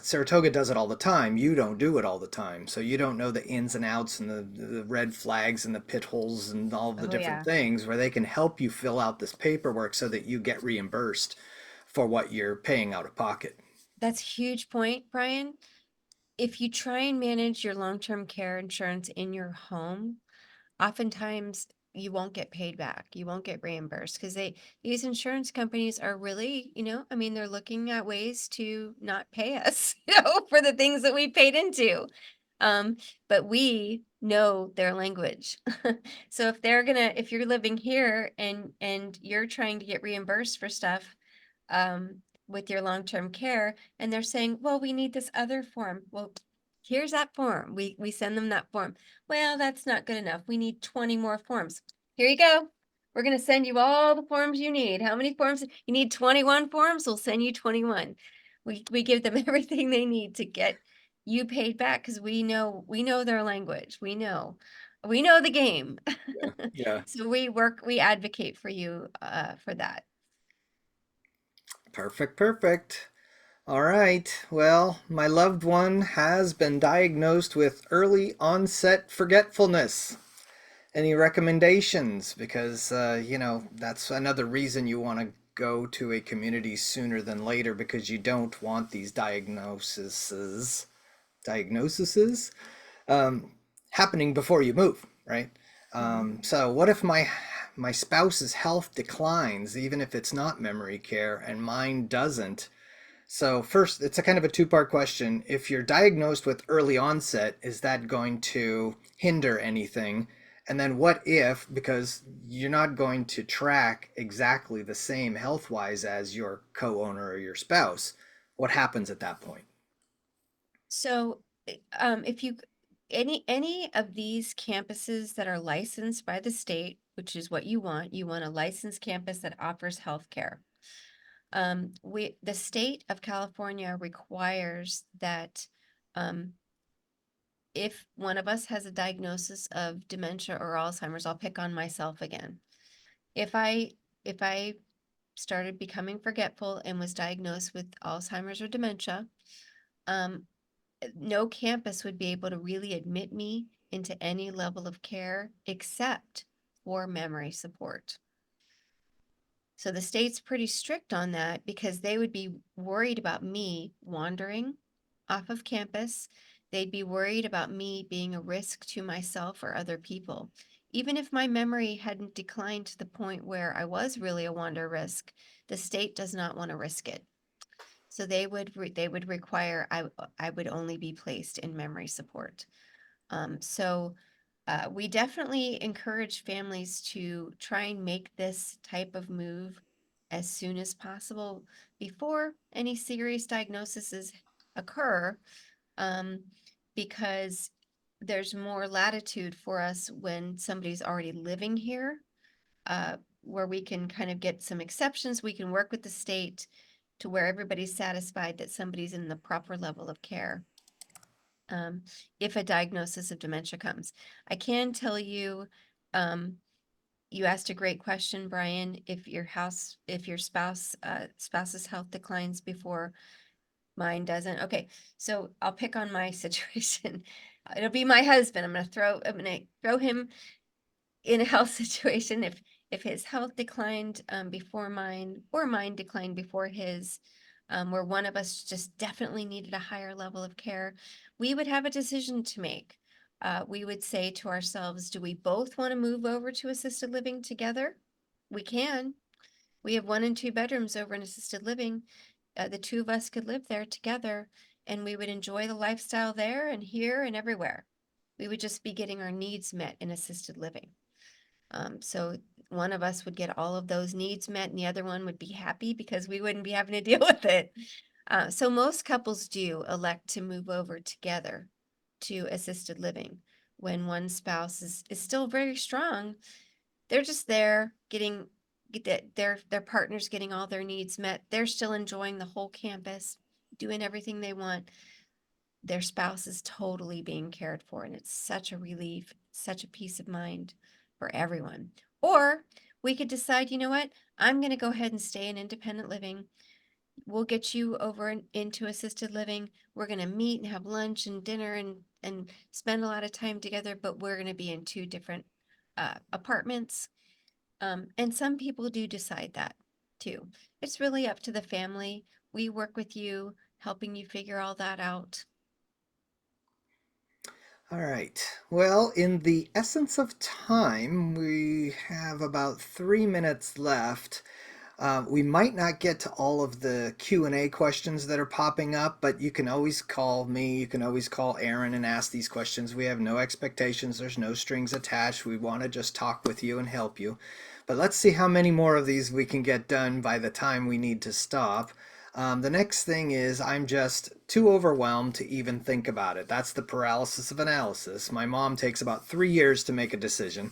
Saratoga does it all the time. You don't do it all the time, so you don't know the ins and outs and the red flags and the pit holes and all of the Oh different yeah. things where they can help you fill out this paperwork so that you get reimbursed for what you're paying out of pocket. That's a huge point, Brian. If you try and manage your long-term care insurance in your home, oftentimes you won't get paid back. You won't get reimbursed because these insurance companies are really, I mean, they're looking at ways to not pay us, for the things that we paid into. Um, but we know their language. So if you're living here and you're trying to get reimbursed for stuff, with your long-term care, and they're saying, well, we need this other form. Well, here's that form. We send them that form. Well, that's not good enough. We need 20 more forms. Here you go. We're going to send you all the forms you need. How many forms? You need 21 forms? We'll send you 21. We give them everything they need to get you paid back because we know their language. We know the game. Yeah. Yeah. So we advocate for you for that. Perfect. Perfect. All right. Well, my loved one has been diagnosed with early onset forgetfulness. Any recommendations? Because, that's another reason you want to go to a community sooner than later because you don't want these diagnoses um, happening before you move, right? Mhm. So what if my spouse's health declines, even if it's not memory care, and mine doesn't? So first, it's a kind of a two-part question. If you're diagnosed with early onset, is that going to hinder anything? And then what if, because you're not going to track exactly the same health-wise as your co-owner or your spouse, what happens at that point? So, if you any of these campuses that are licensed by the state, which is what you want a licensed campus that offers healthcare. The state of California requires that um, if one of us has a diagnosis of dementia or Alzheimer's, I'll pick on myself again. If I if I started becoming forgetful and was diagnosed with Alzheimer's or dementia, um, no campus would be able to really admit me into any level of care except for memory support. So the state's pretty strict on that because they would be worried about me wandering off of campus. They'd be worried about me being a risk to myself or other people. Even if my memory hadn't declined to the point where I was really a wander risk, the state does not want to risk it. So they would require I would only be placed in memory support. We definitely encourage families to try and make this type of move as soon as possible before any serious diagnoses occur, um, because there's more latitude for us when somebody's already living here, where we can kind of get some exceptions. We can work with the state to where everybody's satisfied that somebody's in the proper level of care, um, if a diagnosis of dementia comes. I can tell you, um, you asked a great question, Brian. If your spouse's health declines before mine doesn't. Okay, so I'll pick on my situation. It'll be my husband. I'm gonna throw him in a health situation. If his health declined before mine, or mine declined before his, where one of us just definitely needed a higher level of care, we would have a decision to make. We would say to ourselves, do we both want to move over to assisted living together? We can. We have 1 and 2 bedrooms over in assisted living. The two of us could live there together, and we would enjoy the lifestyle there and here and everywhere. We would just be getting our needs met in assisted living. So one of us would get all of those needs met, and the other one would be happy because we wouldn't be having to deal with it. So most couples do elect to move over together to assisted living when one spouse is still very strong. They're just there their partner's getting all their needs met. They're still enjoying the whole campus, doing everything they want. Their spouse is totally being cared for, and it's such a relief, such a peace of mind for everyone. Or we could decide, you know what, I'm going to go ahead and stay in independent living. We'll get you over into assisted living. We're going to meet and have lunch and dinner and spend a lot of time together, but we're going to be in two different apartments. And some people do decide that too. It's really up to the family. We work with you, helping you figure all that out. All right. Well, in the essence of time, we have about 3 minutes left. We might not get to all of the Q&A questions that are popping up, but you can always call me. You can always call Erin and ask these questions. We have no expectations. There's no strings attached. We want to just talk with you and help you. But let's see how many more of these we can get done by the time we need to stop. The next thing is I'm just too overwhelmed to even think about it. That's the paralysis of analysis. My mom takes about 3 years to make a decision.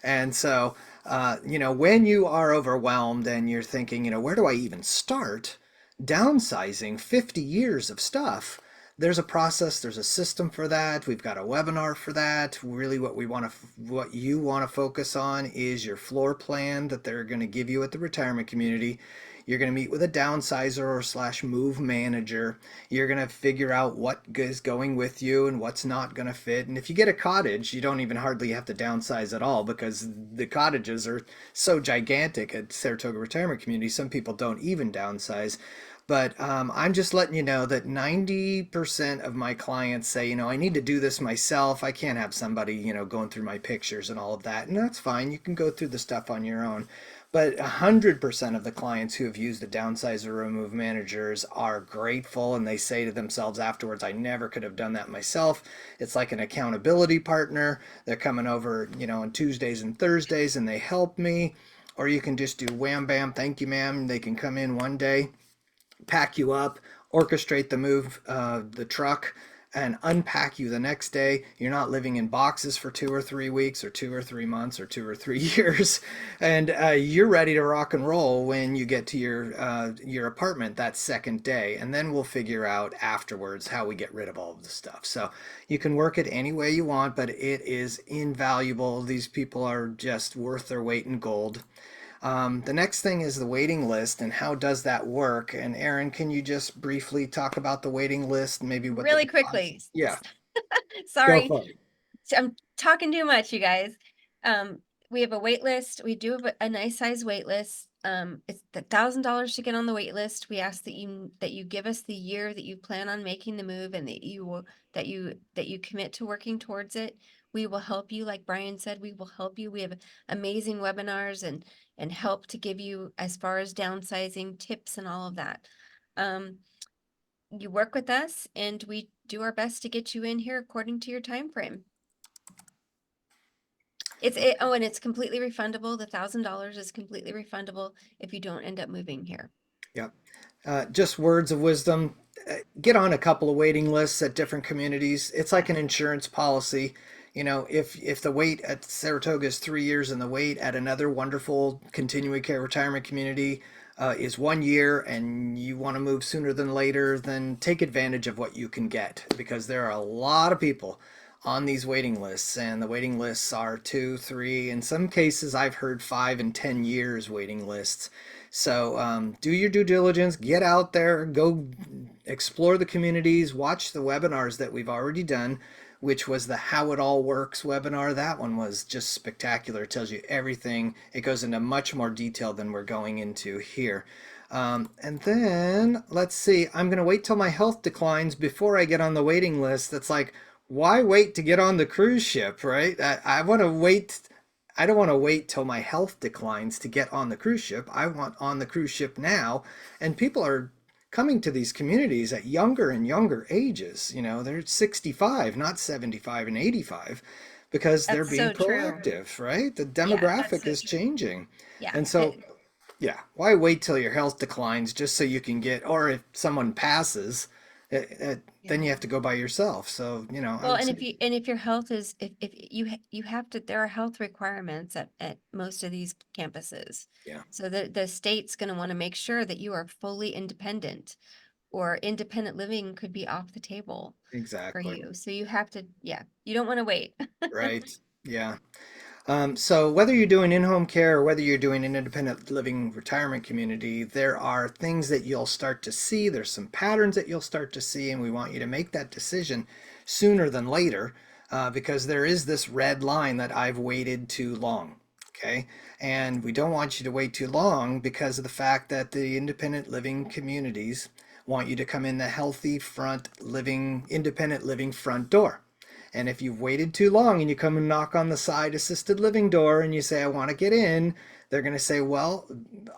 And so, when you are overwhelmed and you're thinking, where do I even start? Downsizing 50 years of stuff. there's a process, there's a system for that. We've got a webinar for that. Really what you want to focus on is your floor plan that they're going to give you at the retirement community. You're going to meet with a downsizer or slash move manager. You're going to figure out what is going with you and what's not going to fit. And if you get a cottage, you don't even hardly have to downsize at all because the cottages are so gigantic at Saratoga Retirement Community. Some people don't even downsize. But I'm just letting you know that 90% of my clients say, I need to do this myself. I can't have somebody, going through my pictures and all of that. And that's fine. You can go through the stuff on your own. But 100% of the clients who have used the downsizer or move managers are grateful, and they say to themselves afterwards, I never could have done that myself. It's like an accountability partner. They're coming over, on Tuesdays and Thursdays and they help me. Or you can just do wham bam, thank you, ma'am. They can come in one day, pack you up, orchestrate the move, the truck, and unpack you the next day. You're not living in boxes for 2 or 3 weeks or 2 or 3 months or 2 or 3 years, and you're ready to rock and roll when you get to your apartment that second day. And then we'll figure out afterwards how we get rid of all of the stuff. So you can work it any way you want, but it is invaluable. These people are just worth their weight in gold. The next thing is the waiting list and how does that work? And Erin, can you just briefly talk about the waiting list, maybe what the Really deposit? quickly. Yeah, go Sorry. for it. I'm talking too much, you guys. Um, we have a wait list. We do have a nice size wait list. It's $1,000 to get on the wait list. We ask that you give us the year that you plan on making the move and that you commit to working towards it. We will help you, like Brian said, we will help you. We have amazing webinars and help to give you as far as downsizing tips and all of that. You work with us and we do our best to get you in here according to your time frame. And it's completely refundable. The $1,000 is completely refundable if you don't end up moving here. Yep. Just words of wisdom. Get on a couple of waiting lists at different communities. It's like Yeah. an insurance policy. If the wait at Saratoga is 3 years and the wait at another wonderful continuing care retirement community is 1 year and you want to move sooner than later, then take advantage of what you can get because there are a lot of people on these waiting lists, and the waiting lists are 2, 3, in some cases I've heard 5 and 10 years waiting lists. So do your due diligence, get out there, go explore the communities, watch the webinars that we've already done, which was the How It All Works webinar. That one was just spectacular. It tells you everything. It goes into much more detail than we're going into here. And then let's see, I'm going to wait till my health declines before I get on the waiting list. That's like, why wait to get on the cruise ship, right? I want to wait. I don't want to wait till my health declines to get on the cruise ship. I want on the cruise ship now. And people are coming to these communities at younger and younger ages. They're 65, not 75 and 85, because they're That's being so true. proactive, right? The Yeah, that's demographic so is true. changing. Yeah. And so, yeah, why wait till your health declines just so you can get, or if someone passes, then Yeah. you have to go by yourself. So, I Well, would and say, if your health is if you have to, there are health requirements at most of these campuses. yeah, So the state's going to want to make sure that you are fully independent, or independent living could be off the table for exactly. you. So you have to, yeah, you don't want to wait. Right. Yeah. So whether you're doing in-home care or whether you're doing an independent living retirement community, there are things that you'll start to see. There's some patterns that you'll start to see, and we want you to make that decision sooner than later because there is this red line that I've waited too long. Okay. And we don't want you to wait too long because of the fact that the independent living communities want you to come in the healthy front living, independent living front door. And if you've waited too long and you come and knock on the side assisted living door and you say, I want to get in, they're going to say, well,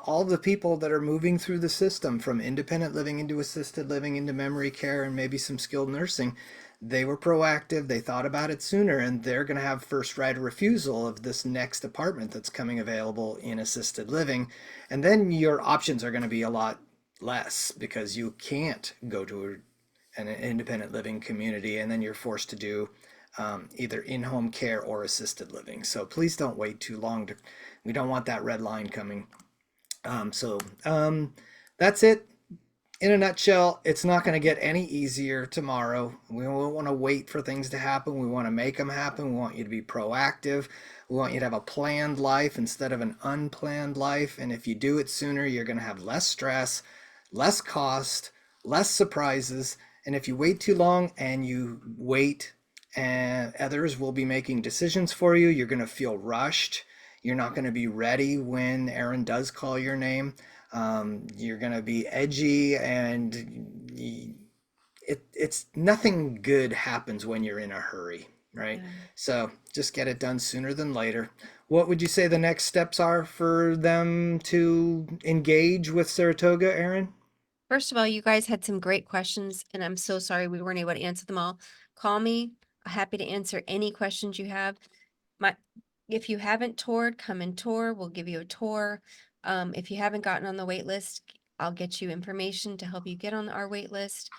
all the people that are moving through the system from independent living into assisted living into memory care and maybe some skilled nursing, they were proactive. They thought about it sooner, and they're going to have first right of refusal of this next apartment that's coming available in assisted living. And then your options are going to be a lot less because you can't go to an independent living community, and then you're forced to do either in-home care or assisted living. So please don't wait too long. We don't want that red line coming. So that's it. in a nutshell, it's not going to get any easier tomorrow. We don't want to wait for things to happen. We want to make them happen. We want you to be proactive. We want you to have a planned life instead of an unplanned life. And if you do it sooner, you're going to have less stress, less cost, less surprises. And if you wait too long and you wait, and others will be making decisions for you, you're going to feel rushed. You're not going to be ready when Erin does call your name. You're going to be edgy, and it's nothing good happens when you're in a hurry, right? Yeah. So just get it done sooner than later. What would you say the next steps are for them to engage with Saratoga, Erin? First of all, you guys had some great questions, and I'm so sorry we weren't able to answer them all. Call me. I'm happy to answer any questions you have. My, if you haven't toured, come and tour. We'll give you a tour. If you haven't gotten on the wait list, I'll get you information to help you get on our wait list.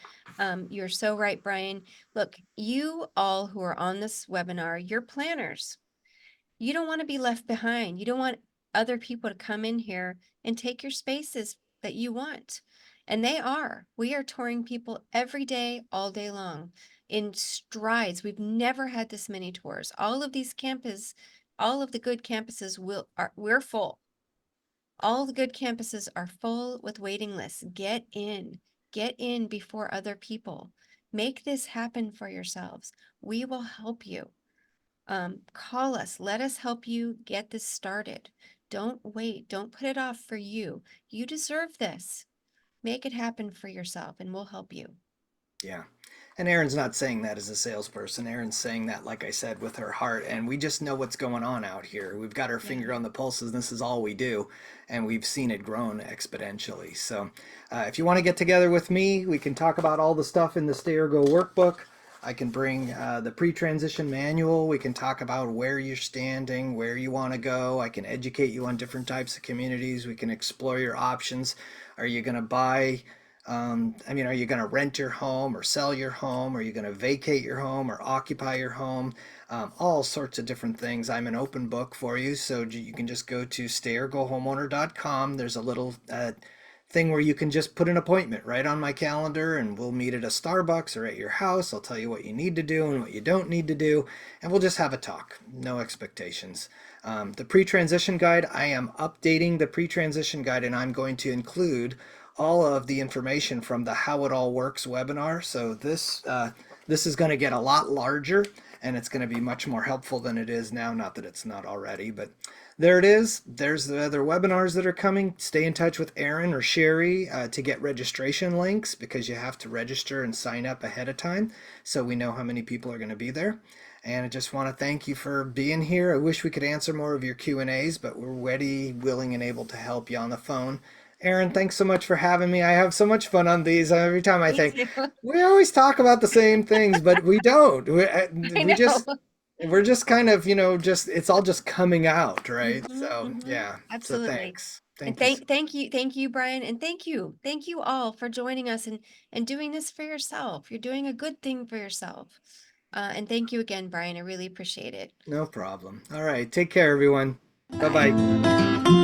You're so right, Brian. Look, you all who are on this webinar, you're planners. You don't want to be left behind. You don't want other people to come in here and take your spaces that you want. And they are. We are touring people every day, all day long in strides. We've never had this many tours. All of these campuses, all of the good campuses we're full. All the good campuses are full with waiting lists. Get in. Get in before other people. Make this happen for yourselves. We will help you. Call us. Let us help you get this started. Don't wait. Don't put it off for you. You deserve this. Make it happen for yourself, and we'll help you. Yeah. And Erin's not saying that as a salesperson. Erin's saying that, like I said, with her heart. And we just know what's going on out here. We've got our Yeah. finger on the pulse, and this is all we do. And we've seen it grown exponentially. So if you want to get together with me, we can talk about all the stuff in the Stay or Go workbook. I can bring the pre transition manual. We can talk about where you're standing, where you want to go. I can educate you on different types of communities. We can explore your options. Are you going to buy? I mean, are you going to rent your home or sell your home? Are you going to vacate your home or occupy your home? All sorts of different things. I'm an open book for you, so you can just go to stayergohomeowner.com. There's a little thing where you can just put an appointment right on my calendar, and we'll meet at a Starbucks or at your house. I'll tell you what you need to do and what you don't need to do, and we'll just have a talk. No expectations. The pre-transition guide, I am updating the pre-transition guide, and I'm going to include all of the information from the How It All Works webinar. So this is going to get a lot larger, and it's going to be much more helpful than it is now. Not that it's not already, but there it is. There's the other webinars that are coming. Stay in touch with Erin or Sherry to get registration links, because you have to register and sign up ahead of time so we know how many people are going to be there. And I just want to thank you for being here. I wish we could answer more of your Q&As, but we're ready, willing, and able to help you on the phone. Erin, thanks so much for having me. I have so much fun on these. Every time I Me think too. we always talk about the same things, but we don't. I We know. just we're just kind of, just it's all just coming out, right? So Mm-hmm. yeah. So Absolutely. thanks. And Thank you. thank you, Brian, and thank you all for joining us and doing this for yourself. You're doing a good thing for yourself. And thank you again, Brian. I really appreciate it. No problem. All right. Take care, everyone. Bye Bye. bye.